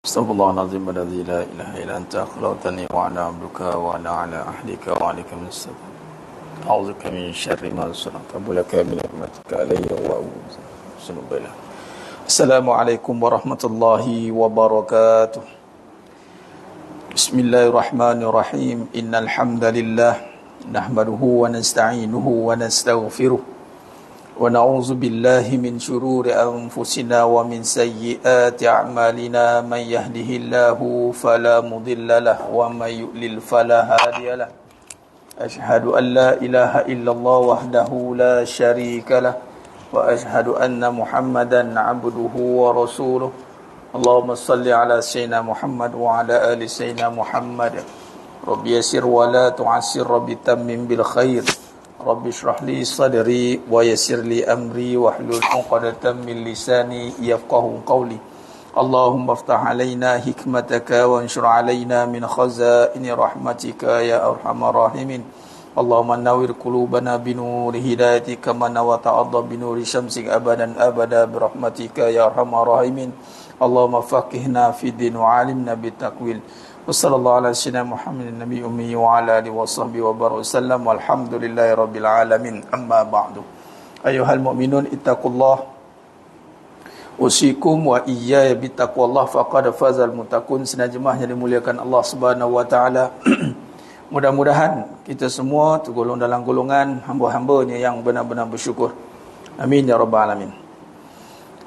Astaghfirullahaladzim alladzi la ilaha illa anta khalaqtani wa ana abduka wa ana ala ahdika wa alika min sabr. A'udzubika min syarri ma sana'tu wa laka min rahmatika alayya wa a'udzu. Assalamualaikum warahmatullahi wabarakatuh. Bismillahirrahmanirrahim. Innal hamdalillah nahmaduhu wa nasta'inuhu wa nastaghfiruh. ونعوذ بالله من شرور أنفسنا ومن سيئات أعمالنا من يهده الله فلا مضل له ومن يضلل فلا هادي له أشهد أن لا إله إلا الله وحده لا شريك له وأشهد أن محمدا عبده ورسوله اللهم صل على سيدنا محمد وعلى آل سيدنا محمد رب يسر ولا تعسر رب تمم بالخير Rabbi shrah li sadri wa yassir li amri wahlul 'uqdatam min lisani yafqahu qawli. Allahumma iftah 'alaina hikmataka wa anshur 'alaina min khazaini rahmatika ya arhamar rahimin. Allahumma nawwir qulubana bi nuri hidayatika kama nawata adha bi nuri syamsik abadan abada bi rahmatika ya arhamar rahimin. Allahumma faqihna fid din wa 'allimna bit taqwil. Wassallallahu ala sayyidina Muhammadin nabi ummi wa ala alihi wa sahbihi wa baraka wasallam walhamdulillahi rabbil alamin amma ba'du. Ayuhal mu'minun ittaqullah usikum wa iyaya bittaqwallah faqad fazal muttaqun. Senajmah yang dimuliakan Allah Subhanahu wa taala. Mudah-mudahan kita semua tergolong dalam golongan hamba-hambanya yang benar-benar bersyukur. Amin ya rabbal alamin.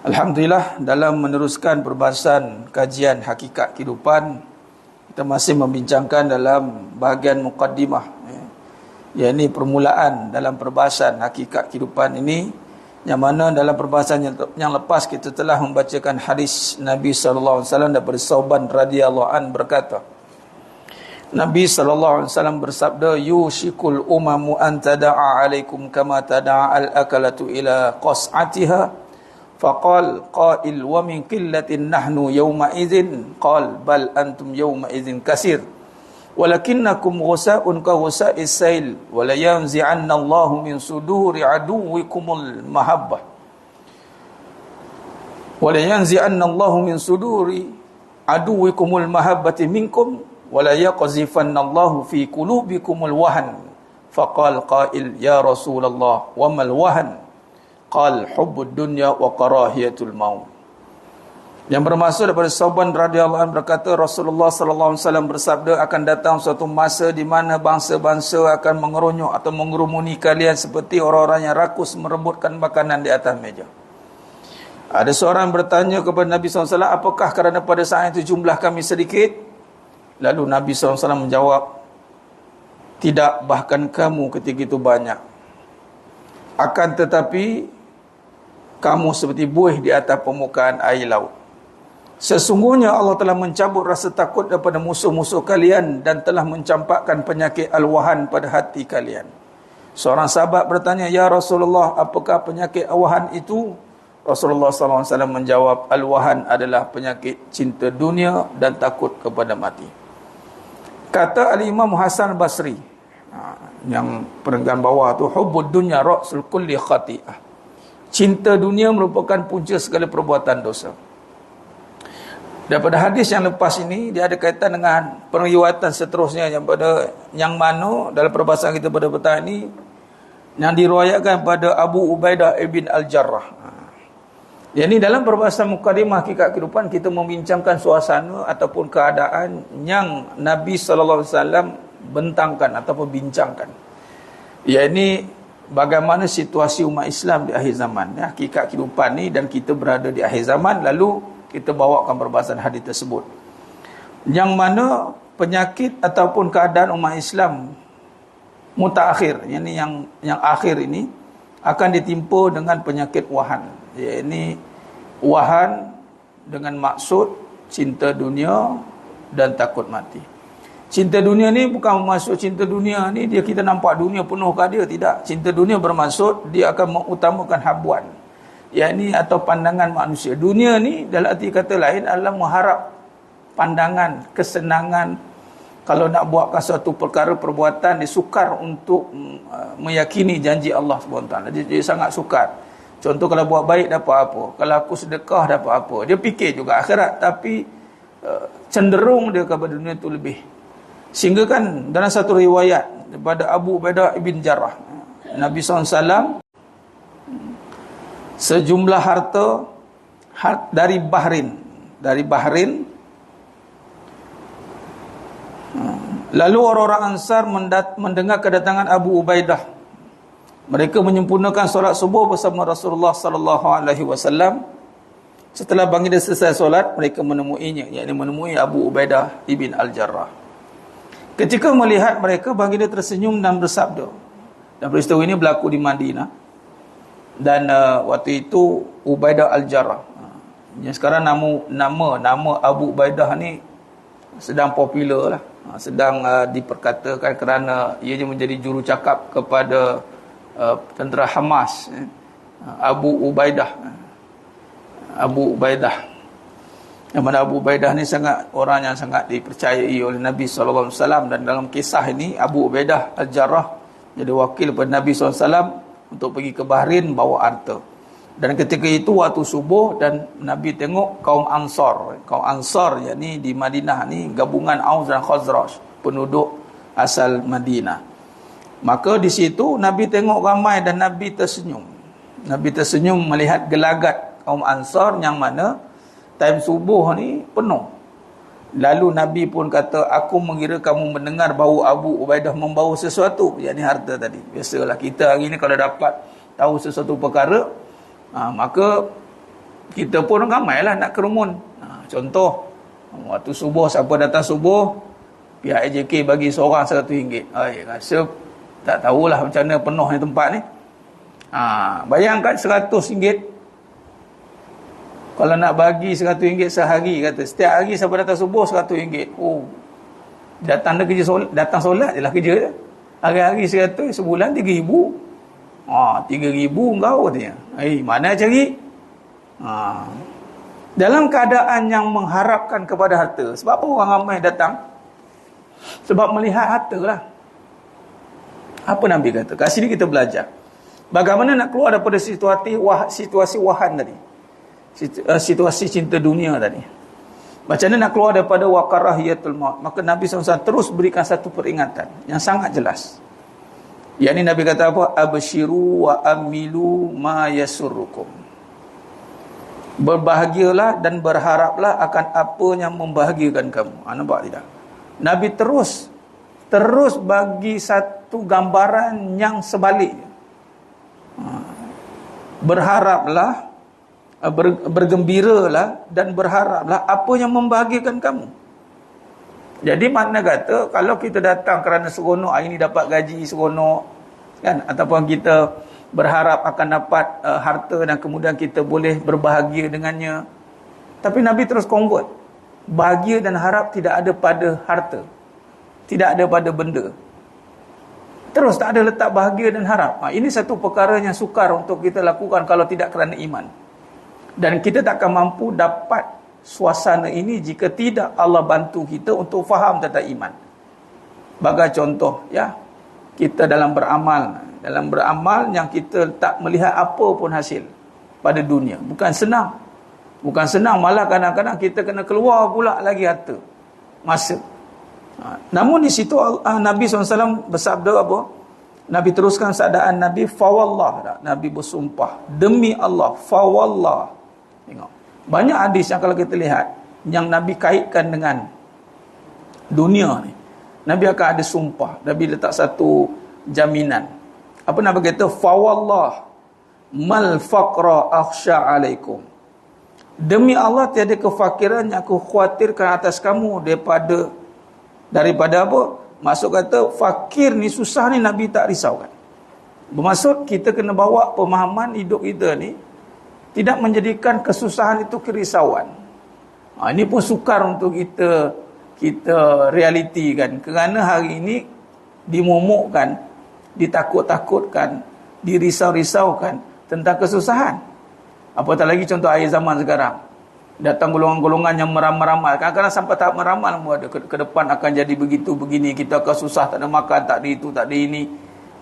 Alhamdulillah, dalam meneruskan perbahasan kajian hakikat kehidupan, kita masih membincangkan dalam bahagian muqaddimah, yakni permulaan dalam perbahasan hakikat kehidupan ini, yang mana dalam perbahasan yang lepas kita telah membacakan hadis Nabi sallallahu alaihi wasallam daripada Sauban radhiyallahu an berkata, Nabi sallallahu alaihi wasallam bersabda, yushikul umamu an tada'a alaikum kama tada'a al-akalatu ila qas'atiha. Faqal qail wa min qillatin nahnu yawma idzin qal bal antum yawma idzin kasir walakinnakum ghusa'un ka ghusa'is sail wa la yanzi'anna Allahu min suduri aduwwikumul mahabbah wa la yanzi'anna Allahu min suduri aduwwikumul mahabbati minkum wa la yaqzifanna Allahu fi qulubikumul wahan. Faqal qail ya Rasulullah wa mal wahan qal hubbud dunya wa karahiyatul maut. Yang bermaksud daripada Sauban radhiyallahu anhu berkata, Rasulullah sallallahu alaihi wasallam bersabda, akan datang suatu masa di mana bangsa-bangsa akan mengerunyuk atau mengerumuni kalian seperti orang-orang yang rakus merebutkan makanan di atas meja. Ada seorang bertanya kepada Nabi sallallahu alaihi wasallam, apakah kerana pada saat itu jumlah kami sedikit? Lalu Nabi sallallahu alaihi wasallam menjawab, tidak, bahkan kamu ketika itu banyak. Akan tetapi kamu seperti buih di atas permukaan air laut. Sesungguhnya Allah telah mencabut rasa takut daripada musuh-musuh kalian dan telah mencampakkan penyakit al-wahan pada hati kalian. Seorang sahabat bertanya, ya Rasulullah, apakah penyakit al-wahan itu? Rasulullah SAW menjawab, al-wahan adalah penyakit cinta dunia dan takut kepada mati. Kata Al-Imam Hasan Basri, yang perenggan bawah tu, hubbud dunya ra'sul kulli khati'ah. Cinta dunia merupakan punca segala perbuatan dosa. Daripada hadis yang lepas ini, dia ada kaitan dengan periwayatan seterusnya yang mana dalam perbahasan kita pada petang ini, yang diriwayatkan pada Abu Ubaidah ibn Al-Jarrah. Jadi dalam perbahasan mukadimah hakikat kehidupan, kita membincangkan suasana ataupun keadaan yang Nabi sallallahu alaihi wasallam bentangkan ataupun bincangkan, yakni bagaimana situasi umat Islam di akhir zaman, ya, hakikat kehidupan ni, dan kita berada di akhir zaman. Lalu kita bawakan perbahasan hadis tersebut, yang mana penyakit ataupun keadaan umat Islam mutaakhir, yakni yang akhir ini akan ditimpa dengan penyakit wahan, yakni wahan dengan maksud cinta dunia dan takut mati. Cinta dunia ni bukan bermaksud cinta dunia ni dia kita nampak dunia penuh ke dia, tidak. Cinta dunia bermaksud dia akan mengutamakan habuan, yakni atau pandangan manusia. Dunia ni dalam arti kata lain adalah mengharap pandangan, kesenangan. Kalau nak buatkan suatu perkara perbuatan, dia sukar untuk meyakini janji Allah SWT. Dia sangat sukar. Contoh, kalau buat baik dapat apa, kalau aku sedekah dapat apa. Dia fikir juga akhirat, tapi cenderung dia kepada dunia itu lebih. Sehingga kan dalam satu riwayat daripada Abu Ubaidah ibn Jarrah, Nabi SAW sejumlah harta dari Bahrain. Lalu orang-orang Ansar mendengar kedatangan Abu Ubaidah. Mereka menyempurnakan solat subuh bersama Rasulullah sallallahu alaihi wasallam. Setelah baginda selesai solat, mereka menemuinya, yakni menemui Abu Ubaidah ibn Al-Jarrah. Ketika melihat mereka, baginda tersenyum dan bersabda. Dan peristiwa ini berlaku di Madinah. Dan waktu itu Ubaidah Al-Jarrah, yang sekarang nama Abu Ubaidah ni sedang popular lah, sedang diperkatakan kerana ianya menjadi juru cakap kepada tentera Hamas. Abu Ubaidah, yang mana Abu Ubaidah ni orang yang sangat dipercayai oleh Nabi SAW. Dan dalam kisah ini Abu Ubaidah Al-Jarrah jadi wakil pada Nabi SAW untuk pergi ke Bahrain bawa harta. Dan ketika itu waktu subuh, dan Nabi tengok kaum Ansar, yakni di Madinah ni gabungan Aus dan Khazraj, penduduk asal Madinah. Maka di situ Nabi tengok ramai dan Nabi tersenyum. Nabi tersenyum melihat gelagat kaum Ansar yang mana time subuh ni penuh. Lalu Nabi pun kata, aku mengira kamu mendengar bau Abu Ubaidah membawa sesuatu, yakni harta tadi. Biasalah kita hari ni kalau dapat tahu sesuatu perkara, maka kita pun ramailah nak kerumun. Contoh, waktu subuh, siapa datang subuh, pihak AJK bagi seorang RM100. Rasa tak tahulah macam mana penuh ni tempat ni. Bayangkan RM100. Kalau nak bagi RM100 sehari, kata setiap hari siapa datang subuh RM100. Datang solat je lah kerja dia. Hari-hari 100, sebulan 3,000. 3,000 kau katanya. Mana cari? Dalam keadaan yang mengharapkan kepada harta. Sebab apa orang ramai datang? Sebab melihat harta lah. Apa Nabi kata? Kat sini kita belajar bagaimana nak keluar daripada situasi wahan tadi, situasi cinta dunia tadi. Macam mana nak keluar daripada waqarahiyatul maut? Maka Nabi SAW terus berikan satu peringatan yang sangat jelas. Yakni Nabi kata apa? Abshiru wa amilu ma yasurrukum. Berbahagialah dan berharaplah akan apa yang membahagiakan kamu. Nampak tidak? Nabi terus bagi satu gambaran yang sebaliknya. Berharaplah, bergembiralah dan berharaplah apa yang membahagiakan kamu. Jadi makna kata, kalau kita datang kerana seronok hari ni dapat gaji seronok, kan, ataupun kita berharap akan dapat harta dan kemudian kita boleh berbahagia dengannya. Tapi Nabi terus convert. Bahagia dan harap tidak ada pada harta, tidak ada pada benda. Terus tak ada letak bahagia dan harap. Ini satu perkara yang sukar untuk kita lakukan kalau tidak kerana iman. Dan kita takkan mampu dapat suasana ini jika tidak Allah bantu kita untuk faham tentang iman. Bagai contoh, ya, kita dalam beramal yang kita tak melihat apa pun hasil pada dunia. Bukan senang, malah kadang-kadang kita kena keluar pula lagi harta, masa. Namun di situ Nabi SAW bersabda apa? Nabi teruskan sabdaan Nabi, fawallah. Nabi bersumpah, demi Allah, fawallah. Tengok, banyak hadis yang kalau kita lihat yang Nabi kaitkan dengan dunia ni, Nabi akan ada sumpah. Nabi letak satu jaminan. Apa Nabi kata? Fawallah mal faqra akhsha alaikum. Demi Allah, tiada kefakiran yang aku khawatirkan atas kamu daripada apa? Maksud kata fakir ni, susah ni Nabi tak risaukan. Bermaksud kita kena bawa pemahaman hidup kita ni tidak menjadikan kesusahan itu kerisauan. Ini pun sukar untuk kita realitikan, kerana hari ini dimomokkan, ditakut-takutkan, dirisau-risaukan tentang kesusahan. Apatah lagi contoh akhir zaman sekarang, datang golongan-golongan yang meramal-ramal. Kadang-kadang sampai tahap meramal pun ada, ke depan akan jadi begitu begini, kita akan susah, tak ada makan, tak ada itu, tak ada ini,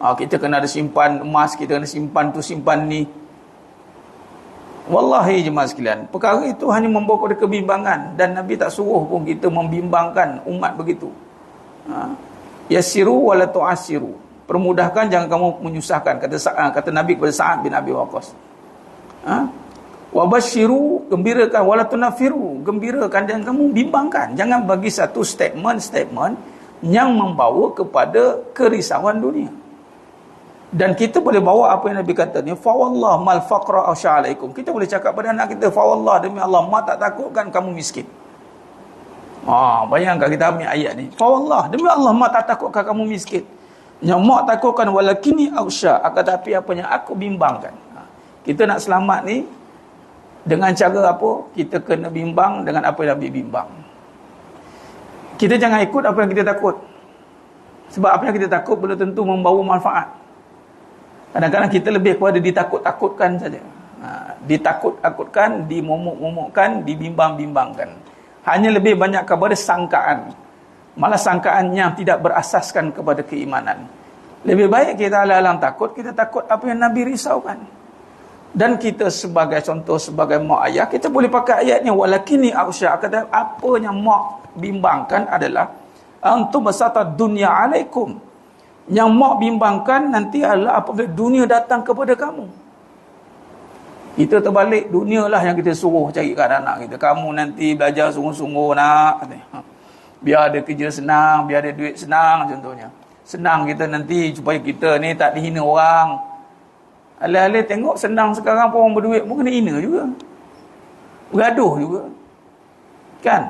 kita kena ada simpan emas, kita kena simpan tu, simpan ni. Wallahi jemaah sekalian, perkara itu hanya membawa kepada kebimbangan, dan Nabi tak suruh pun kita membimbangkan umat begitu. Yassiru wala tu'assiru. Permudahkan, jangan kamu menyusahkan, kata Nabi kepada Sa'ad bin Abi Waqqas. Wabashiru, gembirakan, wala tunafiru, gembirakan, jangan kamu bimbangkan. Jangan bagi satu statement yang membawa kepada kerisauan dunia. Dan kita boleh bawa apa yang Nabi kata ni, fa wallah mal faqra asy'alaikum. Kita boleh cakap pada anak kita, fa wallah, demi Allah, mak tak takutkan kamu miskin. Bayangkan kita ambil ayat ni, fa wallah, demi Allah, mak tak takutkan kamu miskin. Yang mak takutkan walakini aksya, akan tapi apa yang aku bimbangkan. Kita nak selamat ni dengan cara apa? Kita kena bimbang dengan apa yang Nabi bimbang. Kita jangan ikut apa yang kita takut. Sebab apa yang kita takut belum tentu membawa manfaat. Kadang-kadang kita lebih kepada ditakut-takutkan saja. Ditakut-takutkan, dimomok-momokkan, dibimbang-bimbangkan. Hanya lebih banyak kepada sangkaan. Malah sangkaan yang tidak berasaskan kepada keimanan. Lebih baik kita alang-alang takut, kita takut apa yang Nabi risaukan. Dan kita sebagai contoh, sebagai mak ayah, kita boleh pakai ayatnya, walakini aksya, kata apa yang mak bimbangkan adalah antum basatad dunya alaikum. Yang mak bimbangkan nanti adalah apabila dunia datang kepada kamu. Kita terbalik, dunia lah yang kita suruh cari kat anak kita. Kamu nanti belajar sungguh-sungguh nak, biar ada kerja senang, biar ada duit senang contohnya. Senang kita nanti supaya kita ni tak dihina orang. Alih-alih tengok senang sekarang pun orang berduit pun kena hina juga. Bergaduh juga. Kan?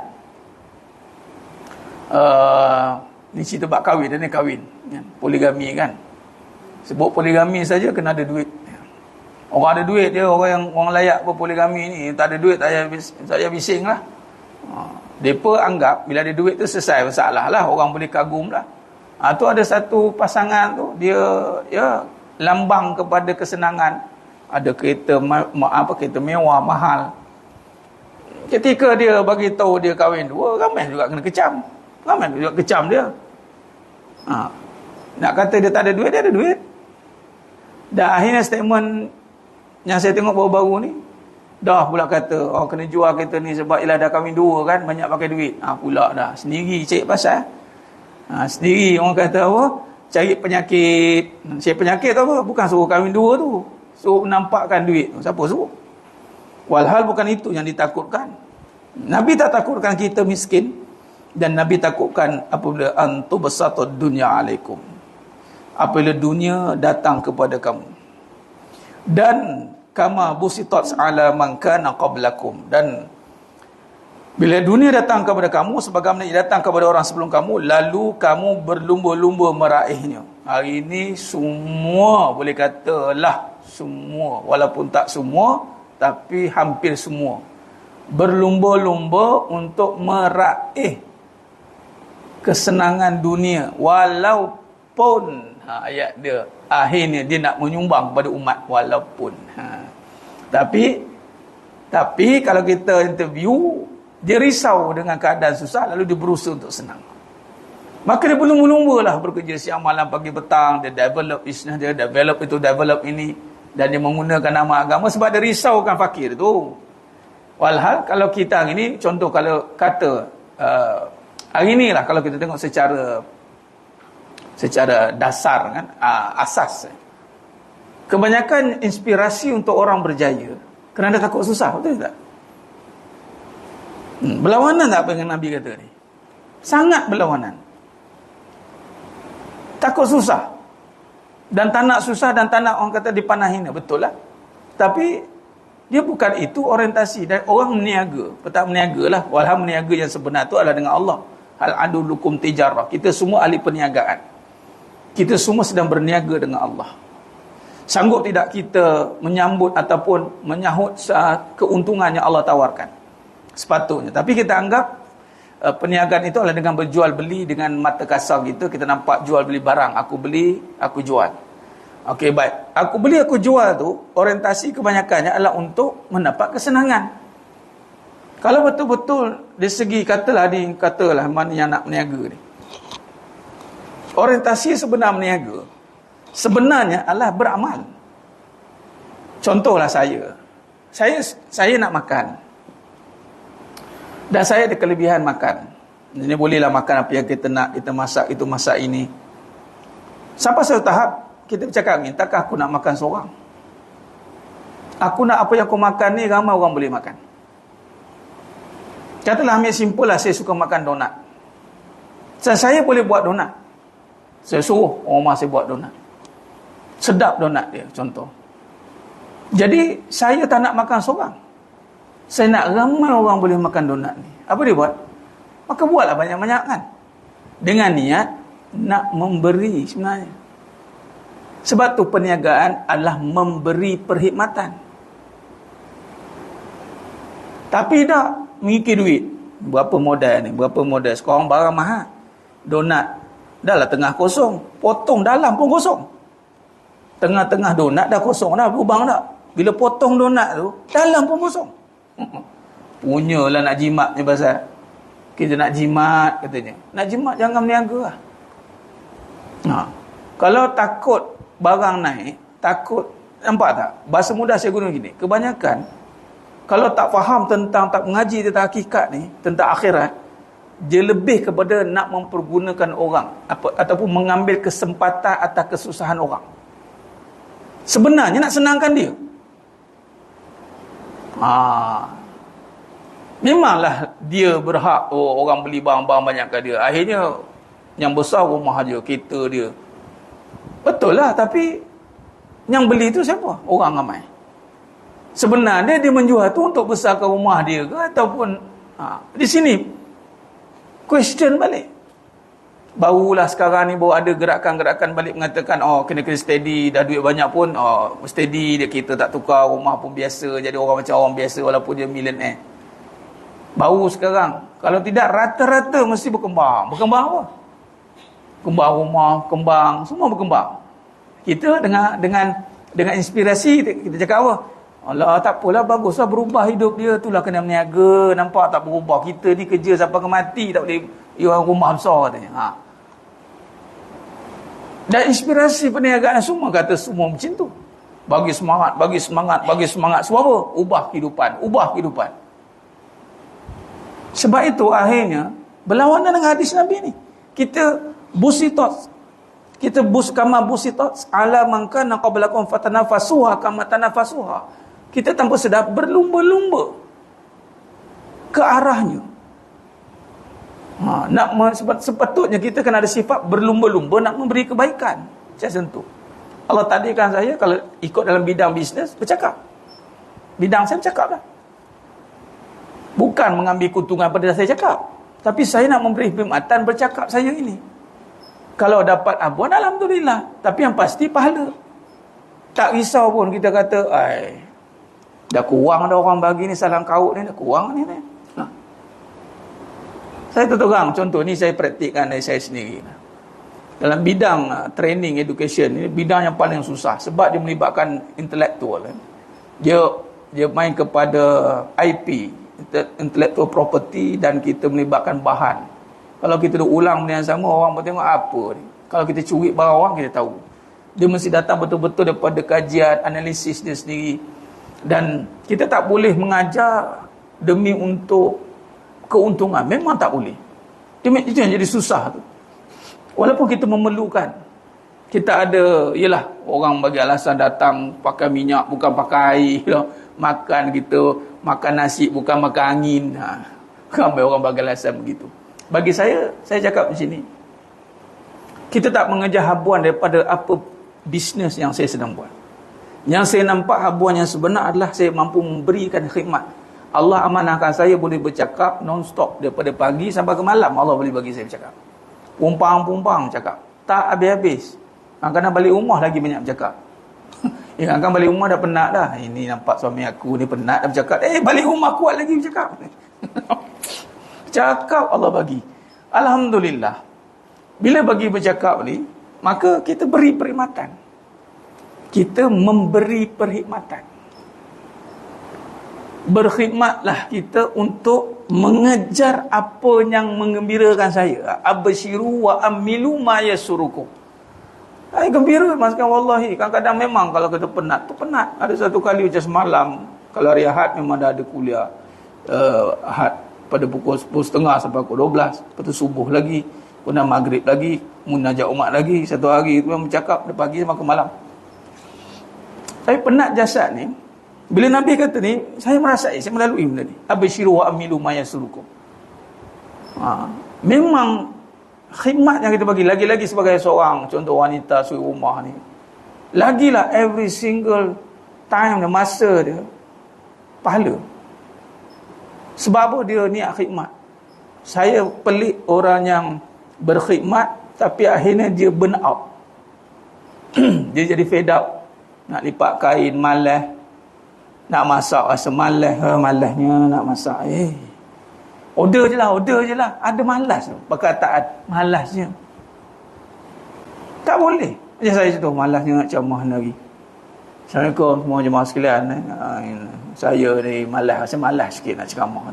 Ni cerita bab kahwin, dia ni kahwin. Poligami kan. Sebut poligami saja kena ada duit. Orang ada duit dia, orang layak berpoligami ni, tak ada duit tak payah bising lah. Mereka anggap bila ada duit tu selesai masalah lah, orang boleh kagum lah. Tu ada satu pasangan tu, dia lambang kepada kesenangan, ada kereta kereta mewah mahal. Ketika dia bagi tahu dia kahwin dua, ramai juga kena kecam. Ramai juga kecam dia. Nak kata dia tak ada duit, dia ada duit. Dan akhirnya statement yang saya tengok baru-baru ni, dah pula kata kena jual kereta ni sebab ialah dah kahwin dua kan, banyak pakai duit. Pula dah sendiri cari pasal. Sendiri orang kata apa, cari penyakit. Cari penyakit tu apa? Bukan suruh kahwin dua tu, suruh menampakkan duit. Siapa suruh? Walhal bukan itu yang ditakutkan. Nabi tak takutkan kita miskin, dan Nabi takutkan apabila antubsatud dunya alaikum, apabila dunia datang kepada kamu. Dan kama busitat ala man kana qablakum, dan bila dunia datang kepada kamu sebagaimana ia datang kepada orang sebelum kamu, lalu kamu berlumba-lumba meraihnya. Hari ini semua, boleh katalah semua, walaupun tak semua, tapi hampir semua berlumba-lumba untuk meraih kesenangan dunia, walaupun ayat dia akhirnya dia nak menyumbang kepada umat, walaupun tapi kalau kita interview, dia risau dengan keadaan susah, lalu dia berusaha untuk senang. Maka dia berlumba-lumba lah bekerja siang malam pagi petang, dia develop bisnes dia, develop itu, develop ini, dan dia menggunakan nama agama sebab dia risaukan fakir tu. Walhal kalau kita hari ni, contoh kalau kata hari ni lah, kalau kita tengok secara dasar kan, asas, kebanyakan inspirasi untuk orang berjaya kerana takut susah, betul tak? Berlawanan tak apa yang Nabi kata ni? Sangat berlawanan. Takut susah, dan tak nak susah, dan tak nak orang kata dipanahin, betul lah. Tapi dia bukan itu orientasi. Dan orang meniaga, petang meniaga lah, walhal meniaga yang sebenar tu adalah dengan Allah. Hal adulukum tijarah, kita semua ahli perniagaan, kita semua sedang berniaga dengan Allah. Sanggup tidak kita menyambut ataupun menyahut keuntungan yang Allah tawarkan? Sepatutnya. Tapi kita anggap perniagaan itu adalah dengan berjual beli dengan mata kasar kita. Kita nampak jual beli barang, aku beli, aku jual. Okey, baik. Aku beli, aku jual tu, orientasi kebanyakannya adalah untuk mendapat kesenangan. Kalau betul-betul dari segi katalah mana yang nak meniaga ni, orientasi sebenar meniaga sebenarnya adalah beramal. Contohlah saya saya nak makan. Dan saya ada kelebihan makan. Ini bolehlah makan apa yang kita nak, kita masak, itu masak ini. Sampai satu tahap, kita bercakap ni, takkan aku nak makan seorang? Aku nak apa yang aku makan ni, ramai orang boleh makan. Katalah ambil simple lah, saya suka makan donat. Saya boleh buat donat. Saya suruh orang rumah saya buat donat. Sedap donat dia, contoh. Jadi, saya tak nak makan seorang. Saya nak ramai orang boleh makan donat ni. Apa dia buat? Maka buatlah banyak-banyak kan. Dengan niat nak memberi sebenarnya. Sebab tu perniagaan adalah memberi perkhidmatan. Tapi tak mengikir duit. Berapa modal ni? Berapa modal? Sekarang barang mahal. Donat dah lah tengah kosong. Potong dalam pun kosong. Tengah-tengah donat dah kosong dah. Lubang dah. Bila potong donat tu, dalam pun kosong. Punyalah nak jimatnya pasal. Kita nak jimat katanya. Nak jimat jangan berniaga lah. Kalau takut barang naik, takut, nampak tak? Bahasa mudah saya guna gini. Kebanyakan, kalau tak faham tentang, tak mengaji tentang hakikat ni, tentang akhirat, dia lebih kepada nak mempergunakan orang ataupun mengambil kesempatan atas kesusahan orang. Sebenarnya nak senangkan dia. Memanglah dia berhak orang beli barang-barang banyak kat dia. Akhirnya yang besar rumah dia, kereta dia. Betul lah, tapi yang beli tu siapa? Orang ramai. Sebenarnya dia menjual tu untuk besarkan rumah dia ke ataupun di sini question balik. Barulah sekarang ni baru ada gerakan-gerakan balik mengatakan kena steady, dah duit banyak pun steady, dia kita tak tukar, rumah pun biasa, jadi orang macam orang biasa walaupun dia millionaire. Baru sekarang. Kalau tidak, rata-rata mesti berkembang. Berkembang apa? Kembang rumah, kembang, semua berkembang. Kita dengan inspirasi kita cakap apa? Allah, tak apalah, baguslah berubah hidup dia, itulah kena berniaga. Nampak tak berubah? Kita ni kerja sampai ke mati tak boleh rumah besar katanya. Dan inspirasi perniagaan semua kata semua macam tu. Bagi semangat, bagi semangat, bagi semangat. Sebab apa? Ubah kehidupan, ubah kehidupan. Sebab itu akhirnya berlawanan dengan hadis Nabi ni. Kita busitot. Kita kama busitot ala man kana qablakum fatanafasuha kama tanafasuha. Kita tanpa sedar berlumba-lumba ke arahnya. Sepatutnya kita kena ada sifat berlumba-lumba nak memberi kebaikan. Macam tu. Allah tadikan saya kalau ikut dalam bidang bisnes bercakap. Bidang saya bercakap lah. Bukan mengambil keuntungan pada saya cakap. Tapi saya nak memberi perkhidmatan bercakap saya ini. Kalau dapat abuan, alhamdulillah. Tapi yang pasti pahala. Tak risau pun kita kata, dah kurang dah orang bagi ni salam kaut ni, dah kurang ni. Saya terang, contoh ni saya praktikkan dari saya sendiri. Dalam bidang training, education, ini bidang yang paling susah. Sebab dia melibatkan intelektual. Dia main kepada IP, intellectual property, dan kita melibatkan bahan. Kalau kita dah ulang benda yang sama, orang pun tengok apa ni. Kalau kita curi barang orang, kita tahu. Dia mesti datang betul-betul daripada kajian, analisis dia sendiri. Dan kita tak boleh mengajar demi untuk keuntungan. Memang tak boleh. Itu yang jadi susah tu. Walaupun kita memerlukan. Kita ada, yelah, orang bagi alasan datang pakai minyak, bukan pakai air. Makan kita, makan nasi, bukan makan angin. Ramai orang bagi alasan begitu. Bagi saya cakap di sini, kita tak mengejar habuan daripada apa bisnes yang saya sedang buat. Yang saya nampak habuan yang sebenar adalah saya mampu memberikan khidmat. Allah amanahkan saya boleh bercakap non-stop daripada pagi sampai ke malam. Allah boleh bagi saya bercakap. Pumpang cakap. Tak habis-habis. Kadang-kadang balik rumah lagi banyak bercakap. Kadang-kadang balik rumah dah penat dah. Ini nampak suami aku ni penat dah bercakap. Balik rumah kuat lagi bercakap. Cakap Allah bagi. Alhamdulillah. Bila bagi bercakap ni, maka kita beri perkhidmatan. Kita memberi perkhidmatan. Berkhidmatlah kita untuk mengejar apa yang menggembirakan saya. Absyiru wa amilu ma yasurukum. Gembira, maksudkan wallahi. Kadang-kadang memang kalau kita penat, tu penat. Ada satu kali macam semalam, Kalau hari Ahad memang dah ada kuliah Ahad pada pukul 10.30 sampai pukul 12. Lepas tu subuh lagi, kemudian maghrib lagi, munajat umat lagi. Satu hari tu memang bercakap dari pagi sampai ke malam. Tapi penat jasad ni, bila Nabi kata ni, saya merasai, saya melalui benda ni. Abshiru wa amilu ma yasurukum. Memang khidmat yang kita bagi, lagi-lagi sebagai seorang contoh wanita suri rumah ni, lagilah every single time dan masa dia pahala. Sebab apa dia niat khidmat? Saya pelik orang yang berkhidmat tapi akhirnya dia burn out. Dia jadi fed up. Nak lipat kain malas, nak masak rasa malas, malasnya nak masak. Order je lah. Ada malas, perkataan malasnya. Tak boleh. Macam saya contoh, malasnya nak ceramah hari. Assalamualaikum semua jemaah sekalian. Saya ni rasa malas sikit nak ceramah.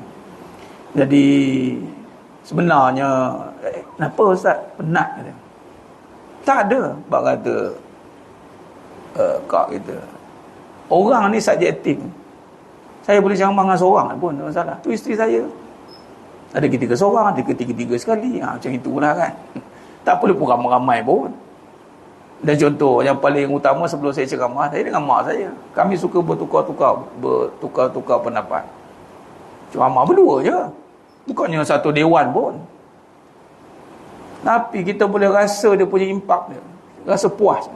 Jadi sebenarnya kenapa Ustaz penat kata? Tak ada bab kata kak kita. Orang ni subjektif. Saya boleh ceramah dengan seorang pun tak masalah. Tu isteri saya. Ada ketiga seorang, ada ketiga-tiga sekali. Macam itulah kan. Tak perlu pun ramai-ramai pun. Dan contoh yang paling utama sebelum saya ceramah, saya dengan mak saya. Kami suka bertukar-tukar pendapat. Ceramah berdua je. Bukannya satu dewan pun. Tapi kita boleh rasa dia punya impak dia. Rasa puas.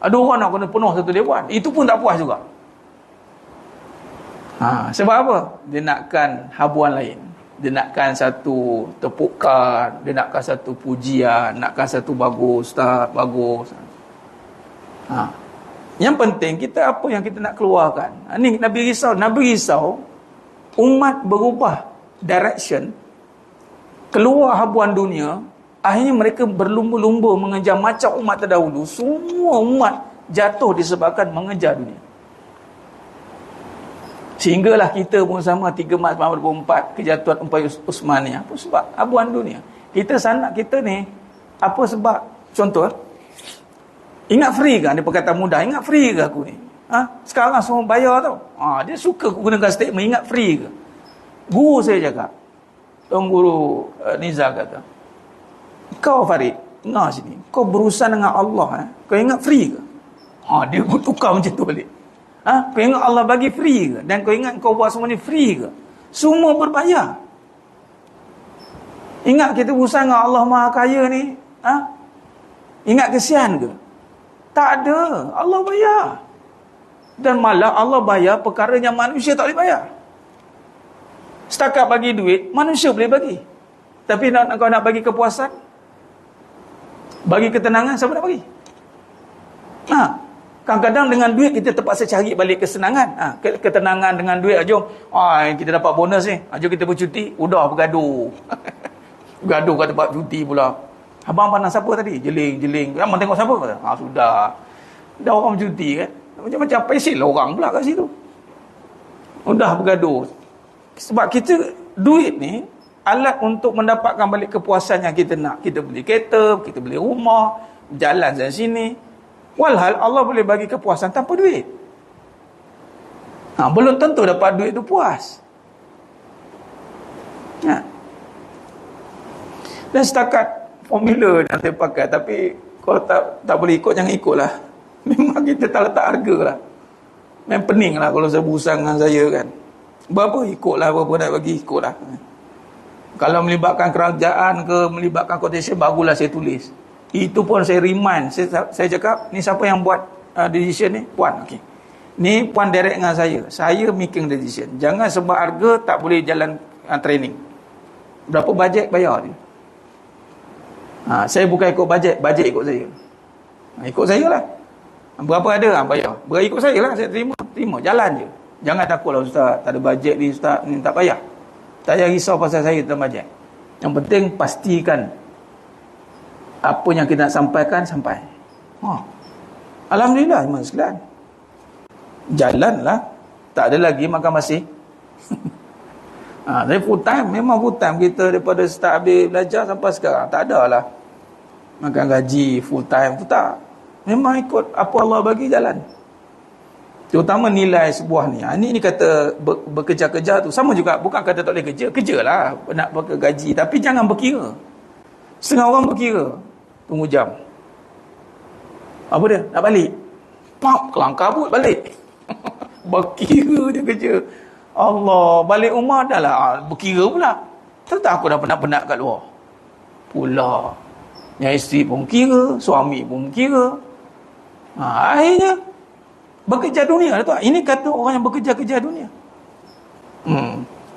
Ada orang nak kena penuh satu dewan. Itu pun tak puas juga. Sebab apa? Dia nakkan habuan lain. Dia nakkan satu tepukan. Dia nakkan satu pujian. Nakkan satu bagus, Ustaz, bagus. Yang penting kita apa yang kita nak keluarkan. Ni Nabi risau umat berubah direction, keluar habuan dunia. Akhirnya mereka berlumba-lumba mengejar macam umat terdahulu. Semua umat jatuh disebabkan mengejar dunia. Sehinggalah kita pun sama 3 Mac 1924 kejatuhan Empayar Osmaniyah. Apa sebab habuan dunia? Kita sanak kita ni apa sebab? Contoh, ingat free ke? Dia perkataan mudah, ingat free ke aku ni? Sekarang semua bayar tau. Dia suka gunakan statement ingat free ke? Guru saya cakap, Tuan Guru Nizar kata, kau Farid, dengar sini, kau berurusan dengan Allah, kau ingat free ke? Dia tukar macam tu balik. Kau ingat Allah bagi free ke? Dan kau ingat kau buat semua ni free ke? Semua berbayar. Ingat kita berurusan dengan Allah Maha Kaya ni, ingat kesian ke? Tak ada. Allah bayar. Dan malah Allah bayar perkara yang manusia tak boleh bayar. Setakat bagi duit, manusia boleh bagi. Tapi kau nak bagi kepuasan, bagi ketenangan, siapa nak bagi? Kadang-kadang dengan duit kita terpaksa cari balik kesenangan. Ketenangan dengan duit, jom kita dapat bonus ni, jom kita bercuti. Udah bergaduh. Bergaduh kat tempat cuti pula. Abang pandang siapa tadi? Jeling. Abang tengok siapa? Sudah. Dah orang bercuti kan. Macam-macam pesil lah orang pula kat situ. Udah bergaduh. Sebab kita, duit ni alat untuk mendapatkan balik kepuasan yang kita nak. Kita beli kereta, kita beli rumah, jalan sana sini. Walhal Allah boleh bagi kepuasan tanpa duit. Belum tentu dapat duit tu puas. Dan setakat formula yang saya pakai, tapi kalau tak boleh ikut, jangan ikutlah. Memang kita tak letak harga lah. Memang pening lah kalau saya berusaha dengan saya kan. Berapa ikutlah, berapa nak bagi ikutlah. Kalau melibatkan kerajaan ke, melibatkan quotation, barulah saya tulis. Itu pun saya remind. Saya cakap, ni siapa yang buat decision ni? Puan, okey. Ni Puan direct dengan saya. Saya making decision. Jangan sebab harga tak boleh jalan training. Berapa bajet bayar dia? Saya bukan ikut bajet ikut saya. Ikut saya lah. Berapa ada bayar. Ikut saya lah, saya terima. Jalan je. Jangan takutlah Ustaz, tak ada bajet ni Ustaz, ni tak payah. Tak payah risau pasal saya tentang bajet. Yang penting pastikan apa yang kita nak sampaikan, sampai. Alhamdulillah, iman sekalian. Jalanlah. Tak ada lagi makan masih. Saya full time, memang full time kita daripada start habis belajar sampai sekarang. Tak ada lah makan gaji full time tu, tak. Memang ikut apa Allah bagi jalan. Terutama nilai sebuah ni. Ini kata bekerja-kerja tu. Sama juga, bukan kata tak boleh kerja. Kerjalah, nak gaji. Tapi jangan berkira. Setengah orang berkira. Tunggu jam. Apa dia? Nak balik. Pap, kelang kabut balik. Berkira dia kerja. Allah, balik rumah dah lah. Berkira pula. Tak aku dah penat-penat kat luar. Pula. Yang isteri pun kira, suami pun kira. Akhirnya bekerja dunia tu. Ini kata orang yang bekerja-kerja dunia.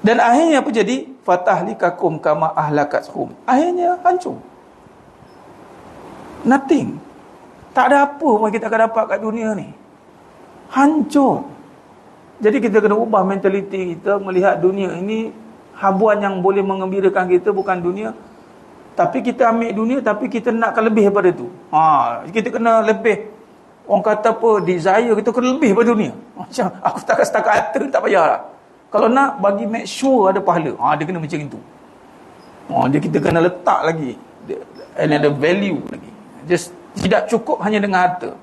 Dan akhirnya apa jadi? Fatahlikakum kama ahlakathum. Akhirnya hancur. Nothing. Tak ada apa pun kita akan dapat kat dunia ni. Hancur. Jadi kita kena ubah mentaliti kita, melihat dunia ini habuan yang boleh mengembirakan kita bukan dunia. Tapi kita ambil dunia, tapi kita nakkan lebih daripada tu. Kita kena lebih. Orang kata apa, desire kita kena lebih daripada dunia. Macam aku setakat harta tak payahlah. Kalau nak bagi make sure ada pahala, dia kena macam itu. Dia kita kena letak lagi ada value lagi. Just tidak cukup hanya dengan harta.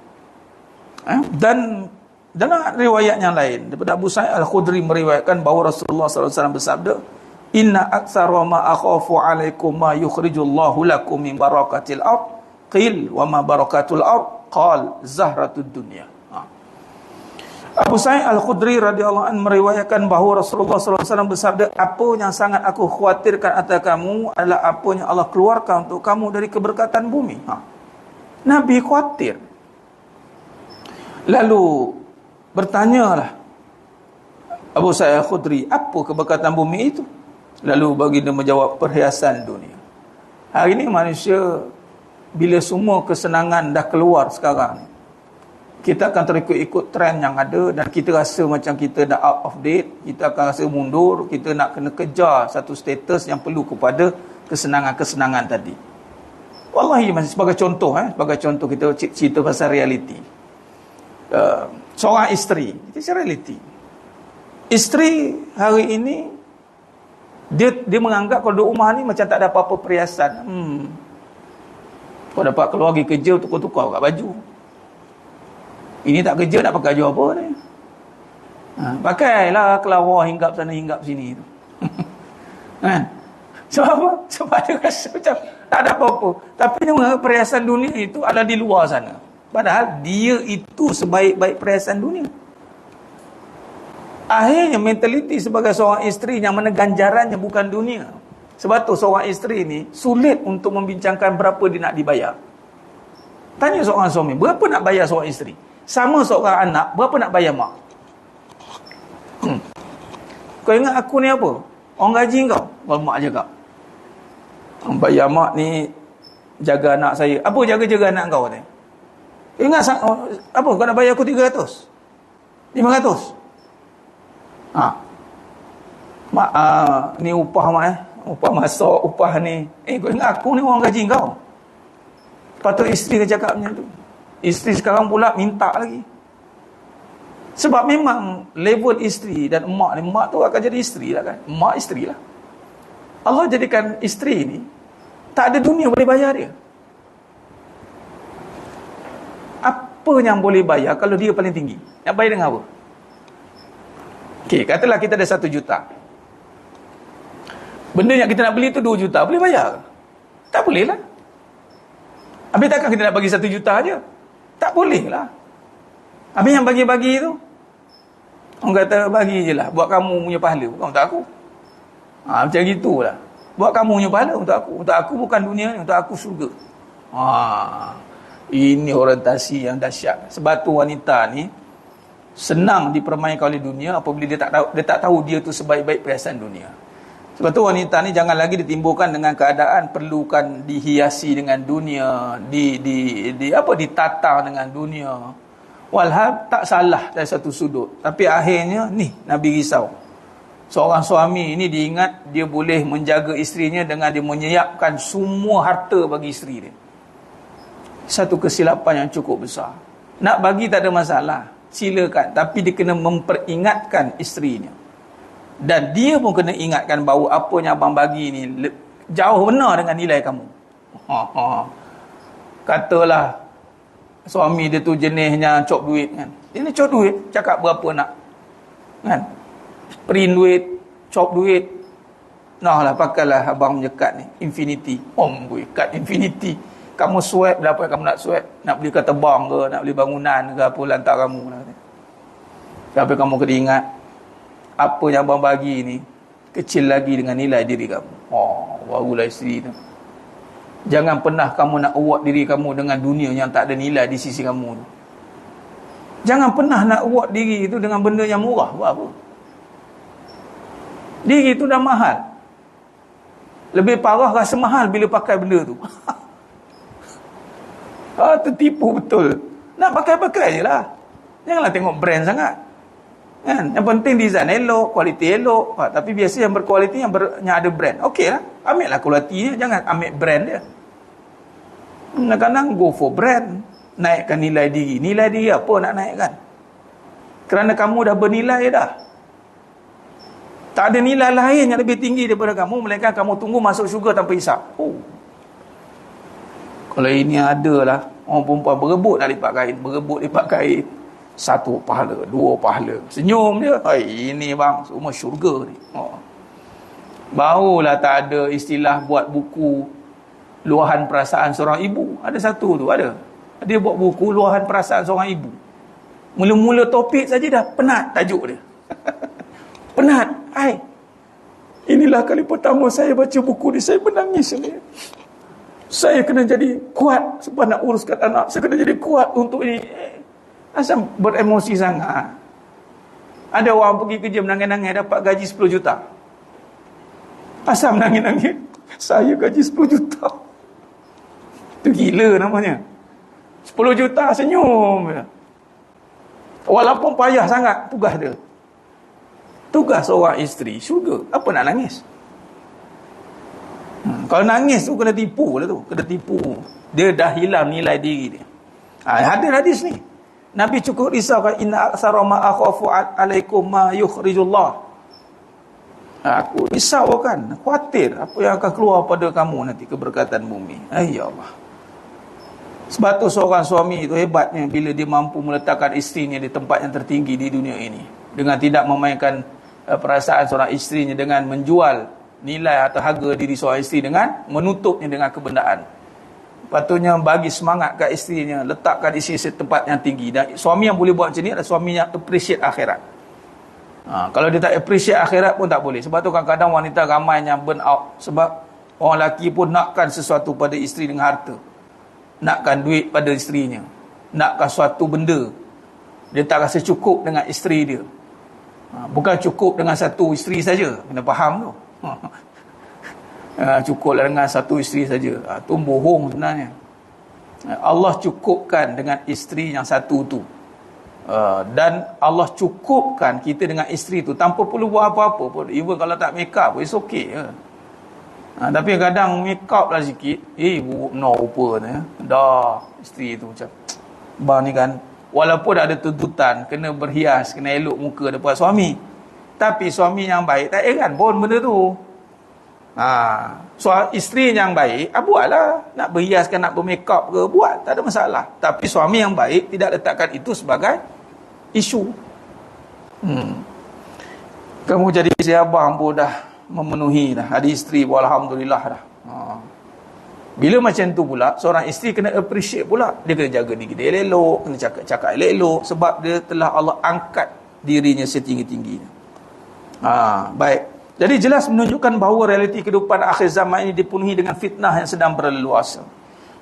Dan dalam riwayat yang lain daripada Abu Sa'id Al-Khudri meriwayatkan bahawa Rasulullah SAW bersabda, inna aktsara ma akhafu alaikum ma yukhrijullahu lakum min barakatil ard. Qil wa ma barakatul ard? Qal zahratud dunya. Abu Sa'id Al-Khudri radhiyallahu anhu meriwayatkan bahawa Rasulullah SAW bersabda, apa yang sangat aku khawatirkan atas kamu adalah apa yang Allah keluarkan untuk kamu dari keberkatan bumi. Nabi khawatir. Lalu bertanyalah Abu Sa'id Al-Khudri, apa keberkatan bumi itu? Lalu baginda menjawab, perhiasan dunia. Hari ini manusia, bila semua kesenangan dah keluar sekarang, kita akan terikut-ikut trend yang ada dan kita rasa macam kita dah out of date, kita akan rasa mundur, kita nak kena kejar satu status yang perlu kepada kesenangan-kesenangan tadi. Wallahi, sebagai contoh kita cerita pasal realiti. Seorang isteri, itu realiti. Isteri hari ini dia menganggap kalau duduk rumah ni macam tak ada apa-apa perhiasan. Kau dapat keluar pergi kerja, tukar-tukar kat baju. Ini tak kerja, nak pakai baju apa ni? Pakailah kelawar hinggap sana hinggap sini tu. Kan? Sebab apa? Sebab dia rasa macam tak ada apa-apa. Tapi dia menganggap perhiasan dunia itu ada di luar sana. Padahal dia itu sebaik-baik perhiasan dunia. Akhirnya mentaliti sebagai seorang isteri yang mana ganjarannya bukan dunia. Sebab tu seorang isteri ni sulit untuk membincangkan berapa dia nak dibayar. Tanya seorang suami, berapa nak bayar seorang isteri? Sama seorang anak, berapa nak bayar mak? Kau ingat aku ni apa? Orang gaji kau? Kalau mak cakap, bayar mak ni jaga anak saya. Apa jaga-jaga anak kau ni? Ingat apa? Kau nak bayar aku 300? 500? Mak, ni upah mak upah masak, upah ni. Kau ingat aku ni orang gaji kau? Patut isteri dia cakap macam tu. Isteri sekarang pula minta lagi. Sebab memang level isteri dan emak ni, emak tu akan jadi isteri lah kan. Emak isteri lah. Allah jadikan isteri ni tak ada dunia boleh bayar dia. Apa yang boleh bayar kalau dia paling tinggi? Nak bayar dengan apa? Okey, katalah kita ada 1 juta. Benda yang kita nak beli tu 2 juta, boleh bayar? Tak boleh lah. Habis takkan kita nak bagi 1 juta aja? Tak boleh lah. Habis yang bagi-bagi tu, orang kata bagi je lah, buat kamu punya pahala, bukan untuk aku. Macam gitulah. Buat kamu punya pahala untuk aku. Untuk aku bukan dunia ni, untuk aku syurga. Ini orientasi yang dahsyat. Sebab tu wanita ni senang dipermainkan oleh dunia apabila dia tak tahu dia tu sebaik-baik perhiasan dunia. Sebab tu wanita ni jangan lagi ditimbulkan dengan keadaan perlukan dihiasi dengan dunia, ditata dengan dunia. Walhal tak salah dari satu sudut. Tapi akhirnya ni Nabi risau. Seorang suami ini diingat dia boleh menjaga isterinya dengan dia menyiapkan semua harta bagi isteri dia. Satu kesilapan yang cukup besar. Nak bagi tak ada masalah, silakan, tapi dia kena memperingatkan isterinya. Dan dia pun kena ingatkan bahawa apa yang abang bagi ni jauh benar dengan nilai kamu. Katalah suami dia tu jenisnya cop duit kan. Ini cop duit, cakap berapa nak. Kan? Print duit, cop duit. Nah lah, pakailah abang menyekat ni. Infinity. Gue, kad Infinity. Kamu swipe, berapa kamu nak swipe? Nak beli kereta bang ke, nak beli bangunan ke, apa lantak kamu. Sampai kamu kena ingat, apa yang abang bagi ni, kecil lagi dengan nilai diri kamu. Barulah isteri tu. Jangan pernah kamu nak award diri kamu dengan dunia yang tak ada nilai di sisi kamu tu. Jangan pernah nak award diri itu dengan benda yang murah. Buat apa? Diri itu dah mahal. Lebih parah rasa mahal bila pakai benda tu. Tertipu betul. Nak pakai-pakai je lah. Janganlah tengok brand sangat. Kan? Yang penting design elok, kualiti elok. Tapi biasa yang berkualiti yang ada brand. Okey lah. Ambil lah kualitinya. Jangan ambil brand dia. Kadang-kadang go for brand. Naikkan nilai diri. Nilai diri apa nak naikkan? Kerana kamu dah bernilai dah. Tak ada nilai lain yang lebih tinggi daripada kamu, melainkan kamu tunggu masuk syurga tanpa hisap. Kalau ini adalah orang perempuan berebut nak lipat kain, berebut lipat kain, 1 pahala, 2 pahala, senyum dia, ini bang semua syurga ni. Barulah tak ada istilah buat buku luahan perasaan seorang ibu. Ada satu tu, ada. Dia buat buku luahan perasaan seorang ibu. Mula-mula topik saja dah penat tajuk dia. Penat. Inilah kali pertama saya baca buku ni, saya menangis ni. Saya kena jadi kuat sebab nak uruskan anak. Saya kena jadi kuat untuk ini. Asal beremosi sangat. Ada orang pergi kerja menangis-nangis dapat gaji 10 juta. Asal menangis-nangis, saya gaji 10 juta. Itu gila namanya. 10 juta senyum. Walaupun payah sangat tugas dia. Tugas seorang isteri syurga. Apa nak nangis? Kalau nangis tu kena tipu lah tu. Kena tipu. Dia dah hilang nilai diri dia. Ada hadis ni. Nabi cukup risaukan, inna aksara ma akhafu alaikum ma yukhrijullah. Aku risau kan, khawatir apa yang akan keluar pada kamu nanti, keberkatan bumi. Ya Allah. Sebab tu seorang suami itu hebatnya bila dia mampu meletakkan isterinya di tempat yang tertinggi di dunia ini, dengan tidak memainkan perasaan seorang isterinya dengan menjual nilai atau harga diri seorang isteri dengan menutupnya dengan kebendaan. Patutnya bagi semangat kat isterinya, letakkan isteri di tempat yang tinggi. Dan suami yang boleh buat macam ni adalah suami yang appreciate akhirat. Kalau dia tak appreciate akhirat pun tak boleh. Sebab tu kadang-kadang wanita ramai yang burn out. Sebab orang lelaki pun nakkan sesuatu pada isteri dengan harta. Nakkan duit pada isterinya. Nakkan suatu benda. Dia tak rasa cukup dengan isteri dia. Bukan cukup dengan satu isteri saja. Kena faham tu. Cukuplah dengan satu isteri saja. Itu bohong sebenarnya. Allah cukupkan dengan isteri yang satu tu. Dan Allah cukupkan kita dengan isteri tu tanpa perlu buat apa-apa pun. Even kalau tak make up, it's okay. Tapi kadang make up lah sikit, buruk no rupanya. Dah isteri tu macam bang ni kan, walaupun ada tuntutan kena berhias, kena elok muka depan suami, tapi suami yang baik tak heran pun benda tu. Isteri yang baik, buatlah. Nak berhiaskan, nak bermakeup ke, buat, tak ada masalah. Tapi suami yang baik tidak letakkan itu sebagai isu. Kamu jadi isteri abang pun dah memenuhi dah. Ada isteri pun alhamdulillah dah. Bila macam tu pula, seorang isteri kena appreciate pula. Dia kena jaga diri dia elok, kena cakap elok, sebab dia telah Allah angkat dirinya setinggi-tingginya. Baik. Jadi jelas menunjukkan bahawa realiti kehidupan akhir zaman ini dipenuhi dengan fitnah yang sedang berleluasa.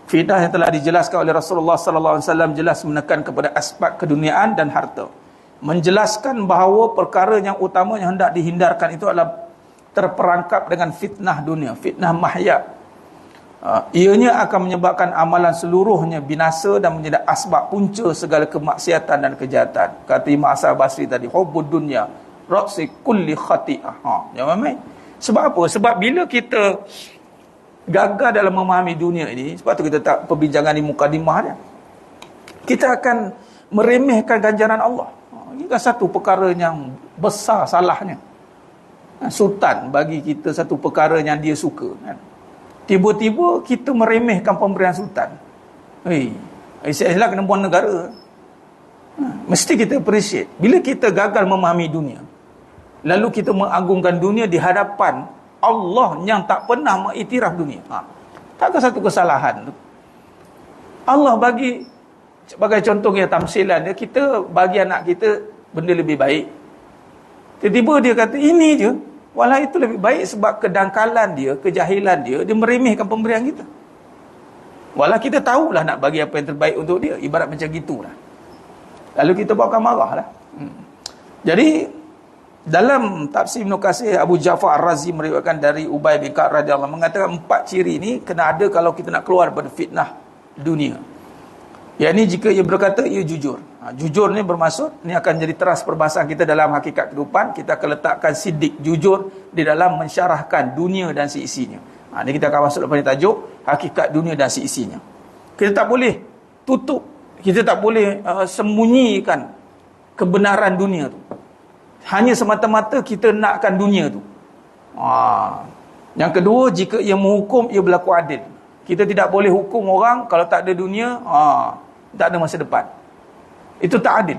Fitnah yang telah dijelaskan oleh Rasulullah sallallahu alaihi wasallam jelas menekan kepada aspek keduniaan dan harta. Menjelaskan bahawa perkara yang utama yang hendak dihindarkan itu adalah terperangkap dengan fitnah dunia, fitnah mahya. Ianya akan menyebabkan amalan seluruhnya binasa dan menjadi asbab punca segala kemaksiatan dan kejahatan. Kata Imam Hasan Basri tadi, hubbud dunya ra'si kulli khati'ah. Jangan main. Sebab apa? Sebab bila kita gagal dalam memahami dunia ini, sebab tu kita tak perbincangan di mukadimah dia, kita akan meremehkan ganjaran Allah. Ini kan satu perkara yang besar salahnya. Sultan bagi kita satu perkara yang dia suka, kan? Tiba-tiba kita meremehkan pemberian sultan. Islam kena buat negara. Mesti kita appreciate. Bila kita gagal memahami dunia, lalu kita mengagungkan dunia di hadapan Allah yang tak pernah mengiktiraf dunia. Takkan satu kesalahan tu. Allah bagi, sebagai contohnya tamsilan dia, kita bagi anak kita benda lebih baik. Tiba-tiba dia kata ini je, walau itu lebih baik sebab kedangkalan dia, kejahilan dia, dia meremehkan pemberian kita. Walau kita tahulah nak bagi apa yang terbaik untuk dia, ibarat macam gitulah. Lalu kita akan marahlah. Jadi dalam tafsir Ibn Katsir, Abu Ja'far Ar-Razi meriwayatkan dari Ubay bin Ka'ab radhiyallahu anhu mengatakan 4 ciri ni kena ada kalau kita nak keluar daripada fitnah dunia. Yang ni jika ia berkata ia jujur. Jujur ni bermaksud ni akan jadi teras perbahasan kita dalam hakikat kehidupan. Kita akan letakkan sidik jujur di dalam mensyarahkan dunia dan seisinya. Ni kita akan masuk pada tajuk hakikat dunia dan seisinya. Kita tak boleh tutup, kita tak boleh sembunyikan kebenaran dunia tu. Hanya semata-mata kita nakkan dunia tu. Yang kedua, jika ia menghukum, ia berlaku adil. Kita tidak boleh hukum orang kalau tak ada dunia, tak ada masa depan. Itu tak adil.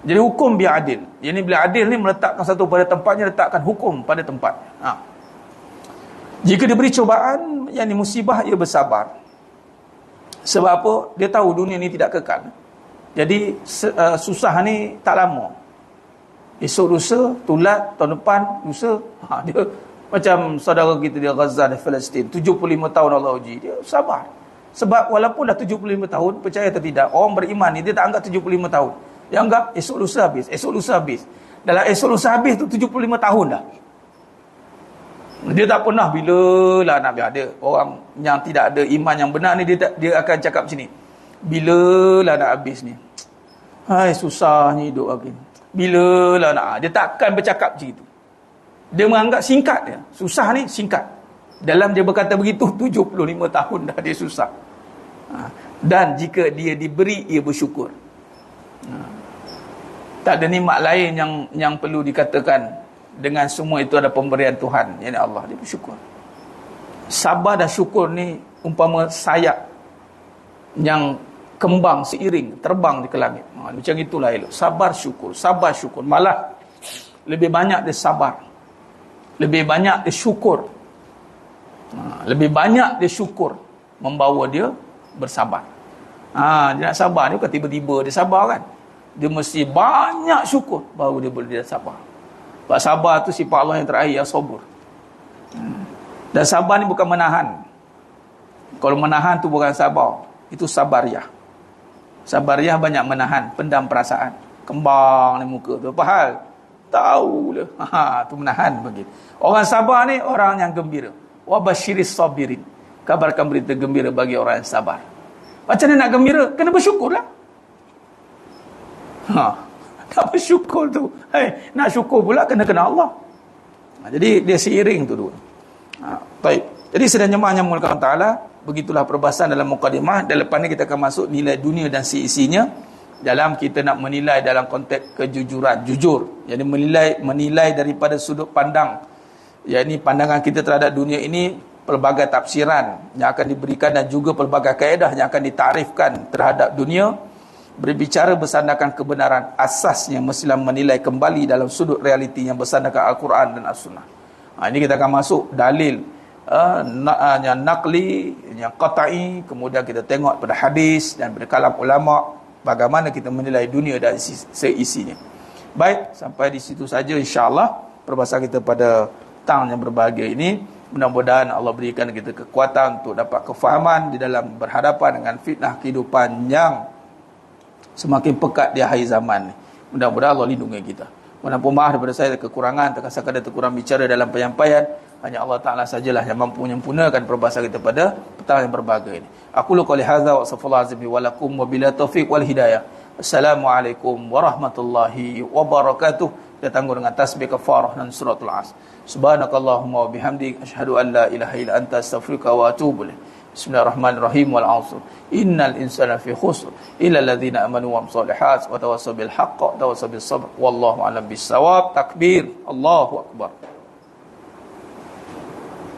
Jadi hukum biar adil. Yang ni bila adil ni meletakkan satu pada tempatnya, letakkan hukum pada tempatnya. Jika diberi cubaan, yang ni musibah, ia bersabar. Sebab apa? Dia tahu dunia ni tidak kekal. Jadi susah ni tak lama. Esok lusa, tulat, tahun depan, lusa. Dia macam saudara kita di Gaza dan Palestin, 75 tahun Allah uji. Dia sabar. Sebab walaupun dah 75 tahun, percaya atau tidak, orang beriman ni dia tak anggap 75 tahun. Dia anggap esok lusa habis, esok lusa habis. Dalam esok lusa habis tu 75 tahun dah. Dia tak pernah bila lah nak biar ada orang yang tidak ada iman yang benar ni, dia akan cakap macam ni. Bila lah nak habis ni. Hai, susahnya hidup lagi. Bila lah nak. Dia takkan bercakap macam itu. Dia menganggap singkat dia. Susah ni singkat. Dalam dia berkata begitu 75 tahun dah dia susah. Dan jika dia diberi, ia bersyukur. Tak ada nikmat lain yang perlu dikatakan. Dengan semua itu ada pemberian Tuhan, yakni Allah. Dia bersyukur. Sabar dan syukur ni umpama sayap yang kembang seiring terbang di ke langit. Macam itulah elok. Sabar syukur, sabar syukur. Malah lebih banyak dia sabar, lebih banyak dia syukur. Lebih banyak dia syukur membawa dia bersabar. Dia nak sabar ni bukan tiba-tiba dia sabar kan. Dia mesti banyak syukur baru dia boleh sabar. Sebab sabar tu sifat Allah yang terakhir, yang sabur. Dan sabar ni bukan menahan. Kalau menahan tu bukan sabar, itu sabariyah. Sabariyah banyak menahan, pendam perasaan. Kembang ni muka tu, apa hal? Tahu lah. Tu menahan begitu. Orang sabar ni orang yang gembira. Wa basyiris sabirin. Kabarkan berita gembira bagi orang yang sabar. Macam mana nak gembira? Kena bersyukurlah. Tak bersyukur tu. Nak syukur pula kena Allah. Jadi dia seiring tu dulu. Baik. Jadi sedang jemaah yang mulia Allah Taala, begitulah perbahasan dalam mukadimah. Dan lepas ni kita akan masuk nilai dunia dan seisinya. Dalam kita nak menilai dalam konteks kejujuran, jujur. Jadi menilai daripada sudut pandang. Yakni pandangan kita terhadap dunia ini, pelbagai tafsiran yang akan diberikan dan juga pelbagai kaedah yang akan ditarifkan terhadap dunia. Berbicara bersandarkan kebenaran, asasnya mestilah menilai kembali dalam sudut realiti yang bersandarkan Al-Quran dan As-Sunnah. Ini kita akan masuk dalil yang naqli, yang qata'i, kemudian kita tengok pada hadis dan pada kalam ulama bagaimana kita menilai dunia dan seisinya. Baik, sampai di situ saja insya-Allah perbahasan kita pada petang yang berbahagia ini. Mudah-mudahan Allah berikan kita kekuatan untuk dapat kefahaman di dalam berhadapan dengan fitnah kehidupan yang semakin pekat di akhir zaman ni. Mudah-mudahan Allah lindungi kita. Mohon maaf daripada saya kekurangan, terkasar ada terkurang bicara dalam penyampaian. Hanya Allah Ta'ala sajalah yang mampu menyempurnakan perbahasan kita pada petang yang berbahagia ini. Aku qouli hadza wa astaghfirullah azim wa lakum wa bila taufiq wal hidayah. Assalamualaikum warahmatullahi wabarakatuh. Kita tangguh dengan tasbih kafarah dan suratul As. Subhanakallahumma wa bihamdik asyhadu an la ilaha illa anta astaghfiruka wa atubu ilaik. Bismillahirrahmanirrahim wal 'asr. Innal insana fi khusr illa alladhina amanu wa amsalihat wa tawassaw bil haqq wa tawassaw bis sabr. Wallahu a'lam bis shawab. Takbir. Allahu akbar.